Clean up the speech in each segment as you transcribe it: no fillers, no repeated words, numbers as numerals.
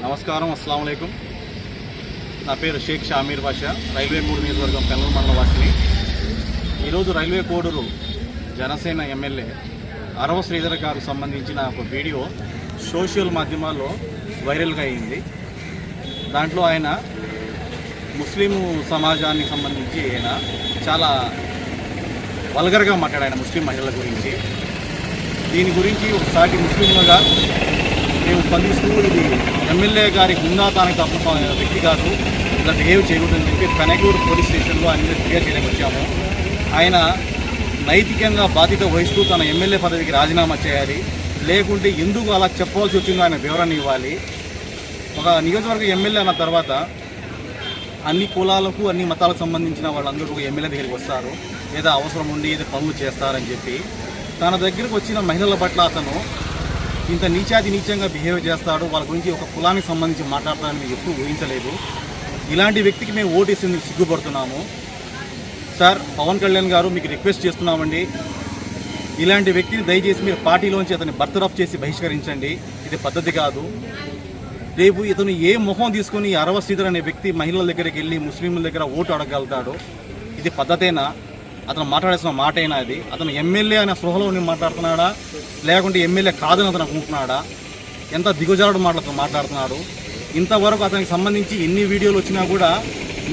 నమస్కారం, అస్సలాము అలైకుం. నా పేరు షేక్ షామీర్ బాషా, రైల్వే కోడ్ నియోజకవర్గం పెనగల్ మండల వాసిని. ఈరోజు రైల్వే కోడూరు జనసేన ఎమ్మెల్యే అరవ శ్రీధర్ గారికి సంబంధించిన ఒక వీడియో సోషల్ మాధ్యమాల్లో వైరల్గా అయింది. దాంట్లో ఆయన ముస్లిం సమాజానికి సంబంధించి ఆయన చాలా వల్గర్గా మాట్లాడాడు ముస్లిం మహిళల గురించి. దీని గురించి ఒకసారి ముస్లింలుగా మేము స్పందిస్తూ ఇది ఎమ్మెల్యే గారి హుందాతానికి తప్ప వ్యక్తి కాదు, ఇలా బిహేవ్ చేయకూడదని చెప్పి పెనగూరు పోలీస్ స్టేషన్లో ఆయన ఫిర్యాదు చేయడానికి వచ్చాము. ఆయన నైతికంగా బాధ్యత వహిస్తూ తన ఎమ్మెల్యే పదవికి రాజీనామా చేయాలి, లేకుంటే ఎందుకు అలా చెప్పవలసి వచ్చిందో ఆయన వివరణ ఇవ్వాలి. ఒక నియోజకవర్గ ఎమ్మెల్యే అన్న తర్వాత అన్ని కులాలకు అన్ని మతాలకు సంబంధించిన వాళ్ళందరూ ఎమ్మెల్యే దగ్గరికి వస్తారు, ఏదో అవసరం ఉండి ఏదో పనులు చేస్తారని చెప్పి. తన దగ్గరకు వచ్చిన మహిళల పట్ల అతను ఇంత నీచంగా బిహేవ్ చేస్తాడు, వాళ్ళ గురించి ఒక కులానికి సంబంధించి మాట్లాడతాడని మేము ఎప్పుడూ ఊహించలేదు. ఇలాంటి వ్యక్తికి మేము ఓటేసి సిగ్గుపడుతున్నాము. సార్ పవన్ కళ్యాణ్ గారు, మీకు రిక్వెస్ట్ చేస్తున్నామండి, ఇలాంటి వ్యక్తిని దయచేసి మీరు పార్టీలోంచి అతన్ని బర్తరఫ్ చేసి బహిష్కరించండి. ఇది పద్ధతి కాదు. రేపు ఇతను ఏ మొహం తీసుకుని అరవ శ్రీధర్ అనే వ్యక్తి మహిళల దగ్గరికి వెళ్ళి ముస్లింల దగ్గర ఓటు అడగలుగుతాడు? ఇది పద్ధతేనా? అతను మాట్లాడాల్సిన మాట అయినా అది? అతను ఎమ్మెల్యే అనే స్పృహలో మాట్లాడుతున్నాడా, లేకుంటే ఎమ్మెల్యే కాదని అతను అనుకుంటున్నాడా? ఎంత దిగుజారుడు మాటలతో మాట్లాడుతున్నాడు. ఇంతవరకు అతనికి సంబంధించి ఎన్ని వీడియోలు వచ్చినా కూడా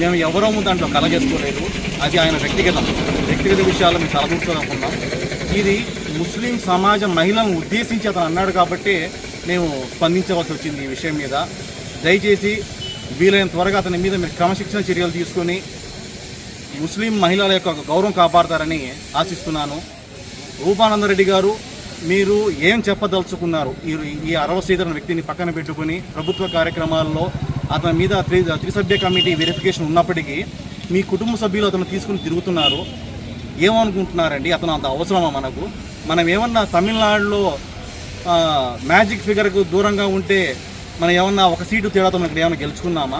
మేము ఎవరము దాంట్లో కలగేసుకోలేదు. అది ఆయన వ్యక్తిగత విషయాలు మేము తలదూర్చుకోనుకున్నాం. ఇది ముస్లిం సమాజ మహిళలను ఉద్దేశించి అతను అన్నాడు కాబట్టి మేము స్పందించవలసి వచ్చింది ఈ విషయం మీద. దయచేసి వీలైన త్వరగా అతని మీద మీరు క్రమశిక్షణ చర్యలు తీసుకొని ముస్లిం మహిళల యొక్క గౌరవం కాపాడతారని ఆశిస్తున్నాను. రూపానందరెడ్డి గారు, మీరు ఏం చెప్పదలుచుకున్నారు? ఈ అరవ శ్రీధర్ వ్యక్తిని పక్కన పెట్టుకుని ప్రభుత్వ కార్యక్రమాల్లో అతని మీద త్రిసభ్య కమిటీ వెరిఫికేషన్ ఉన్నప్పటికీ మీ కుటుంబ సభ్యులు అతను తీసుకుని తిరుగుతున్నారు. ఏమనుకుంటున్నారండి? అతను అంత అవసరమా మనకు? మనం ఏమన్నా తమిళనాడులో మ్యాజిక్ ఫిగర్కు దూరంగా ఉంటే మనం ఏమన్నా ఒక సీటు తేడాతో మనకి ఏమైనా గెలుచుకున్నామా?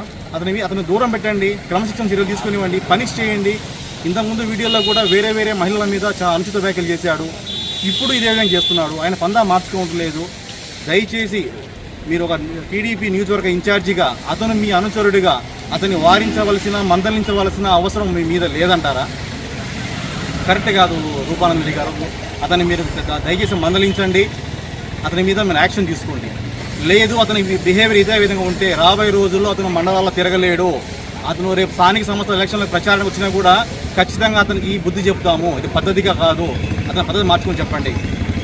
అతను దూరం పెట్టండి, క్రమశిక్షణ చర్యలు తీసుకునివ్వండి, పనిష్ చేయండి. ఇంతకుముందు వీడియోలో కూడా వేరే మహిళల మీద చాలా అనుచిత వ్యాఖ్యలు చేశాడు, ఇప్పుడు ఇదే విధంగా చేస్తున్నాడు. ఆయన పందా మార్చుకోవట్లేదు. దయచేసి మీరు ఒక టీడీపీ నియోజకవర్గ ఇన్ఛార్జిగా, అతను మీ అనుచరుడిగా అతన్ని వారించవలసిన, మందలించవలసిన అవసరం మీ మీద లేదంటారా? కరెక్ట్ కాదు రూపానందరెడ్డి గారు. అతన్ని మీరు దయచేసి మందలించండి, అతని మీద మీరు యాక్షన్ తీసుకోండి. లేదు అతని బిహేవియర్ ఇదే విధంగా ఉంటే రాబోయే రోజుల్లో అతను మండలాల్లో తిరగలేడు. అతను రేపు స్థానిక సంస్థల ఎలక్షన్ల ప్రచారానికి వచ్చినా కూడా ఖచ్చితంగా అతనికి ఈ బుద్ధి చెప్తాము. ఇది పద్ధతిగా కాదు, అతని పద్ధతి మార్చుకొని చెప్పండి.